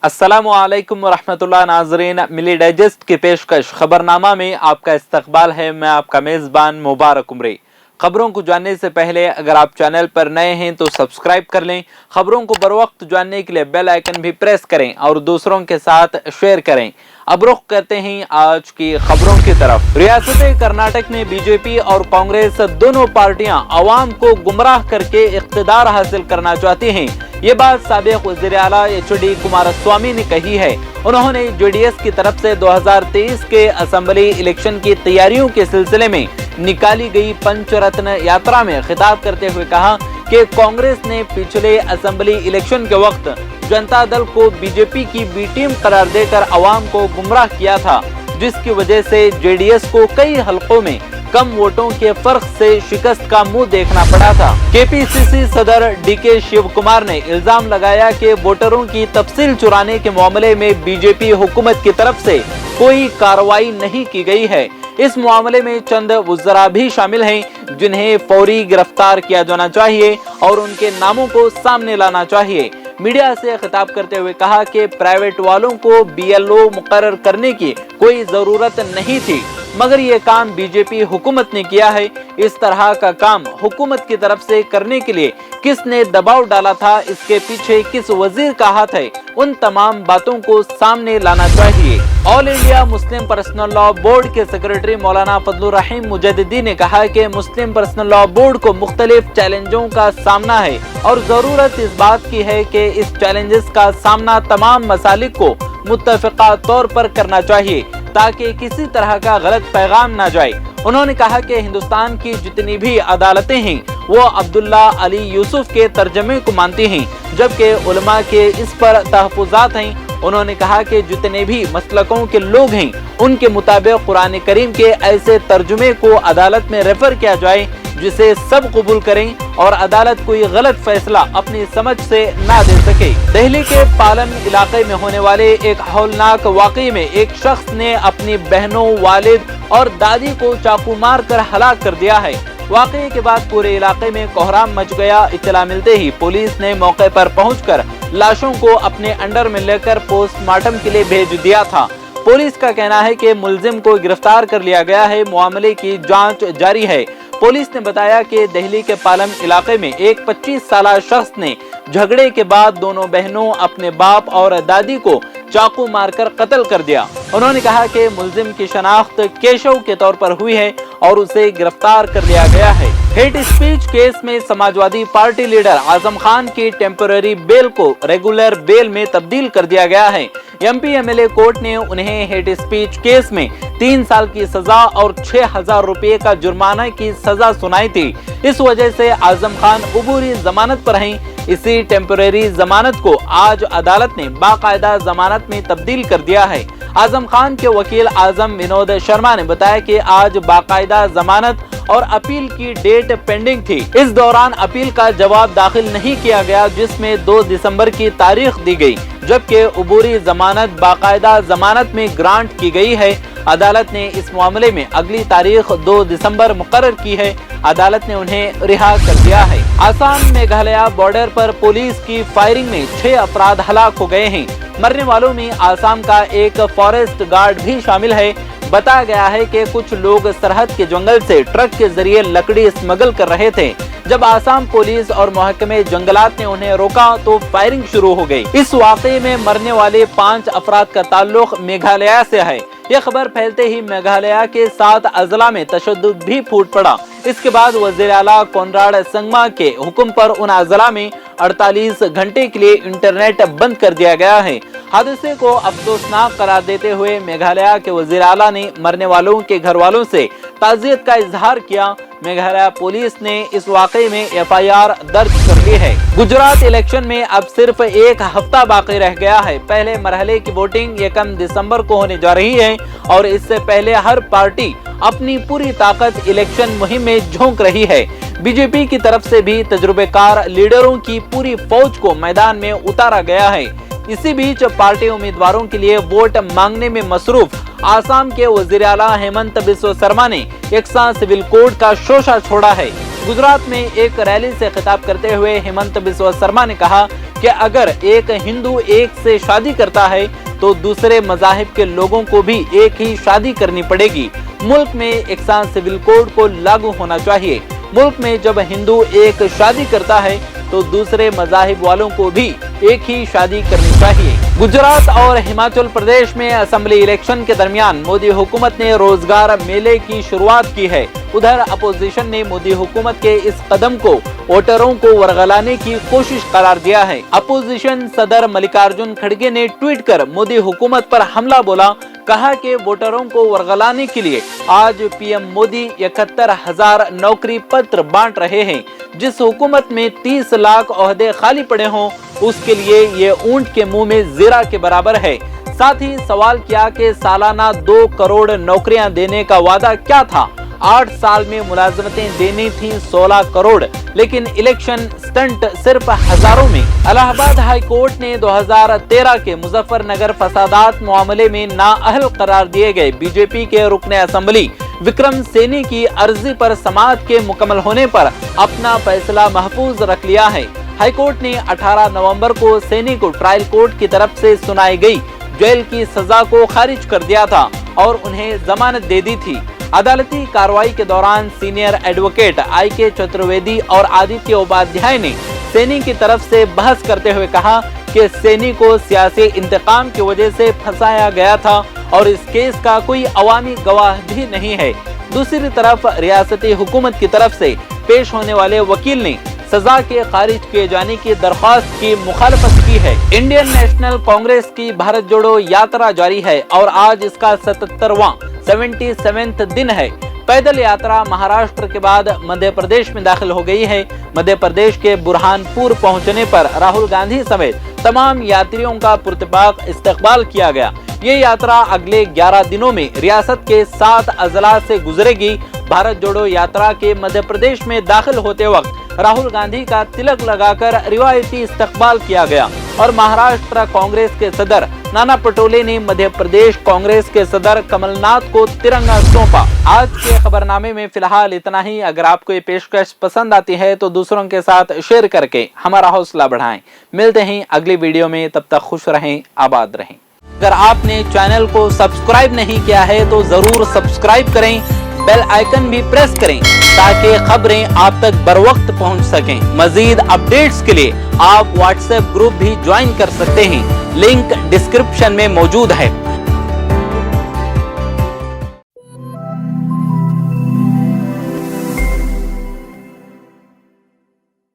अस्सलामुअलैकुम वरहमतुल्लाह। नाज़रीन, मिली डाइजेस्ट की पेशकश खबरनामा में आपका इस्तकबाल है। मैं आपका मेज़बान मुबारक उमरी। खबरों को जानने से पहले अगर आप चैनल पर नए हैं तो सब्सक्राइब कर लें। खबरों को बर वक्त जानने के लिए बेल आइकन भी प्रेस करें और दूसरों के साथ शेयर करें। अब रुख करते हैं आज की खबरों की तरफ। रियासत कर्नाटक में बीजेपी और कांग्रेस दोनों पार्टियां अवाम को गुमराह करके इख्तिदार हासिल करना चाहती हैं। ये बात साबिक वज़ीर आला एच.डी. कुमारस्वामी ने कही है। उन्होंने जेडीएस की तरफ से 2023 के असेंबली इलेक्शन की तैयारियों के सिलसिले में निकाली गई पंचरत्न यात्रा में खिताब करते हुए कहा कि कांग्रेस ने पिछले असेंबली इलेक्शन के वक्त जनता दल को बीजेपी की बी टीम करार देकर अवाम को गुमराह किया था, जिसकी वजह से जेडीएस को कई हलकों में कम वोटों के फर्क से शिकस्त का मुंह देखना पड़ा था। केपीसीसी सदर डी.के. शिव कुमार ने इल्जाम लगाया कि वोटरों की तफसील चुराने के मामले में बीजेपी हुकूमत की तरफ से कोई कार्रवाई नहीं की गई है। इस मामले में चंद वज़रा भी शामिल हैं जिन्हें फौरी गिरफ्तार किया जाना चाहिए और उनके नामों को सामने लाना चाहिए। मीडिया से खिताब करते हुए कहा कि प्राइवेट वालों को बीएलओ मुकर्रर करने की कोई जरूरत नहीं थी, मगर ये काम बीजेपी हुकूमत ने किया है। इस तरह का काम हुकूमत की तरफ से करने के लिए किसने दबाव डाला था, इसके पीछे किस वजीर का हाथ है, उन तमाम बातों को सामने लाना चाहिए। All India Muslim personal law board के सेक्रेटरी मौलाना फजलुर रहीम मुजद्दिदी ने कहा कि मुस्लिम पर्सनल लॉ बोर्ड को मुख्तलिफ चैलेंजों का सामना है और जरूरत इस बात की है कि इस चैलेंजेस का सामना तमाम मसालिक को मुत्तफ़िक़ा तौर पर करना चाहिए ताकि किसी तरह का गलत पैगाम न जाए। उन्होंने कहा कि हिंदुस्तान की जितनी भी अदालतें हैं वो अब्दुल्ला अली यूसुफ के तर्जमे को मानती हैं, जबकि उलमा के इस पर तहफ़्फ़ुज़ात हैं। उन्होंने कहा कि जितने भी मसलकों के लोग हैं उनके मुताबिक कुरान करीम के ऐसे तर्जुमे को अदालत में रेफर किया जाए जिसे सब कबूल करें और अदालत कोई गलत फैसला अपनी समझ से ना दे सके। दिल्ली के पालन इलाके में होने वाले एक हौलनाक वाक़ये में एक शख्स ने अपनी बहनों, वालिद और दादी को चाकू मार कर हलाक कर दिया है। वाक़ये के बाद पूरे इलाके में कोहराम मच गया। इत्तला मिलते ही पुलिस ने मौके पर पहुंचकर लाशों को अपने अंडर में लेकर पोस्टमार्टम के लिए भेज दिया था। पुलिस का कहना है कि मुलजिम को गिरफ्तार कर लिया गया है। मामले की जांच जारी है। पुलिस ने बताया कि दिल्ली के पालम इलाके में एक 25 साल शख्स ने झगड़े के बाद दोनों बहनों, अपने बाप और दादी को चाकू मारकर कत्ल कर दिया। उन्होंने कहा कि मुलजिम की शनाख्त केशव के तौर पर हुई है और उसे गिरफ्तार कर लिया गया है। हेट स्पीच केस में समाजवादी पार्टी लीडर आजम खान की टेम्पररी बेल को रेगुलर बेल में तब्दील कर दिया गया है। एमपी एमएलए कोर्ट ने उन्हें हेट स्पीच केस में 3 साल की सजा और 6,000 रुपए का जुर्माना की सजा सुनाई थी। इस वजह से आजम खान अबूरी जमानत पर हैं। इसी टेम्पररी जमानत को आज अदालत ने बाकायदा जमानत में तब्दील कर दिया है। आजम खान के वकील आजम विनोद शर्मा ने बताया कि आज बाकायदा जमानत और अपील की डेट पेंडिंग थी। इस दौरान अपील का जवाब दाखिल नहीं किया गया, जिसमें 2 दिसंबर की तारीख दी गई, जबकि अबूरी जमानत बाकायदा जमानत में ग्रांट की गई है। अदालत ने इस मामले में अगली तारीख 2 दिसंबर मुकर्रर की है। अदालत ने उन्हें रिहा कर दिया है। आसाम मेघालय बॉर्डर पर पुलिस की फायरिंग में 6 अफराद हलाक हो गए हैं। मरने वालों में आसाम का एक फॉरेस्ट गार्ड भी शामिल है। बताया गया है कि कुछ लोग सरहद के जंगल से ट्रक के जरिए लकड़ी स्मगल कर रहे थे। जब आसाम पुलिस और महकमे जंगलात ने उन्हें रोका तो फायरिंग शुरू हो गई। इस वाक़ये में मरने वाले 5 अफराद का ताल्लुक मेघालय से है। यह खबर फैलते ही मेघालय के 7 अजला में तशद्दुद भी फूट पड़ा। इसके बाद वज़ीर आला कोनराड संगमा के हुक्म पर उन अजला में 48 घंटे के लिए इंटरनेट बंद कर दिया गया है। हादसे को अफसोसनाक करार देते हुए मेघालय के वज़ीर आला ने मरने वालों के घर वालों से ताज़ियत का इजहार किया। मेघालय पुलिस ने इस वाक़ये में एफआईआर दर्ज कर ली है। गुजरात इलेक्शन में अब सिर्फ एक हफ्ता बाकी रह गया है। पहले मरहले की वोटिंग 1 दिसंबर को होने जा रही है और इससे पहले हर पार्टी अपनी पूरी ताकत इलेक्शन मुहिम में झोंक रही है। बीजेपी की तरफ से भी तजुर्बेकार लीडरों की पूरी फौज को मैदान में उतारा गया है। इसी बीच पार्टी उम्मीदवारों के लिए वोट मांगने में मसरूफ आसाम के वज़ीर आला हेमंत बिस्वा शर्मा ने यकसा सिविल कोड का शोशा छोड़ा है। गुजरात में एक रैली से खिताब करते हुए हेमंत बिस्वा शर्मा ने कहा कि अगर एक हिंदू एक से शादी करता है तो दूसरे मज़ाहिब के लोगों को भी एक ही शादी करनी पड़ेगी। मुल्क में एकसान सिविल कोड को लागू होना चाहिए। मुल्क में जब हिंदू एक शादी करता है तो दूसरे मज़ाहिब वालों को भी एक ही शादी करनी चाहिए। गुजरात और हिमाचल प्रदेश में असेंबली इलेक्शन के दरमियान मोदी हुकूमत ने रोजगार मेले की शुरुआत की है। उधर अपोजिशन ने मोदी हुकूमत के इस कदम को वोटरों को वरगलाने की कोशिश करार दिया है। अपोजिशन सदर मल्लिकार्जुन खड़गे ने ट्वीट कर मोदी हुकूमत पर हमला बोला, कहा कि वोटरों को वरगलाने के लिए आज पीएम मोदी 71,000 नौकरी पत्र बांट रहे हैं। जिस हुकूमत में 30 लाख ओहदे खाली पड़े हों उसके लिए ये ऊंट के मुंह में जीरा के बराबर है। साथ ही सवाल किया कि सालाना 2 करोड़ नौकरियां देने का वादा क्या था। 8 साल में मुलाजमतें देनी थी 16 करोड़, लेकिन इलेक्शन स्टंट सिर्फ हजारों में। इलाहाबाद हाई कोर्ट ने 2013 के मुजफ्फरनगर फसादात मामले में नाअहल करार दिए गए बीजेपी के रुकने असेंबली विक्रम सैनी की अर्जी पर समाअत के मुकम्मल होने पर अपना फैसला महफूज रख लिया है। हाई कोर्ट ने 18 नवंबर को सैनी को ट्रायल कोर्ट की तरफ से सुनाई गई जेल की सजा को खारिज कर दिया था और उन्हें जमानत दे दी थी। अदालती कार्रवाई के दौरान सीनियर एडवोकेट IK चतुर्वेदी और आदित्य उपाध्याय ने सैनी की तरफ से बहस करते हुए कहा कि सैनी को सियासी इंतकाम की वजह से फंसाया गया था और इस केस का कोई अवामी गवाह भी नहीं है। दूसरी तरफ रियासती हुकूमत की तरफ से पेश होने वाले वकील ने सजा के खारिज किए जाने की दरख्वास्त की मुखालफत की है। इंडियन नेशनल कांग्रेस की भारत जोड़ो यात्रा जारी है और आज इसका 77वां दिन है। पैदल यात्रा महाराष्ट्र के बाद मध्य प्रदेश में दाखिल हो गई है। मध्य प्रदेश के बुरहानपुर पहुंचने पर राहुल गांधी समेत तमाम यात्रियों का पुरतपाक इस्तकबाल किया गया। ये यात्रा अगले 11 दिनों में रियासत के 7 अजला से गुजरेगी। भारत जोड़ो यात्रा के मध्य प्रदेश में दाखिल होते वक्त राहुल गांधी का तिलक लगाकर रिवायती इस्तकबाल किया गया और महाराष्ट्र कांग्रेस के सदर नाना पटोले ने मध्य प्रदेश कांग्रेस के सदर कमलनाथ को तिरंगा सौंपा। आज के खबरनामे में फिलहाल इतना ही। अगर आपको ये पेशकश पसंद आती है तो दूसरों के साथ शेयर करके हमारा हौसला बढ़ाएं। मिलते हैं अगली वीडियो में, तब तक खुश रहें, आबाद रहें। अगर आपने चैनल को सब्सक्राइब नहीं किया है तो जरूर सब्सक्राइब करें, बेल आइकन भी प्रेस करें ताकि खबरें आप तक बर वक्त पहुंच सकें। मजीद अपडेट्स के लिए आप व्हाट्सएप ग्रुप भी ज्वाइन कर सकते हैं, लिंक डिस्क्रिप्शन में मौजूद है।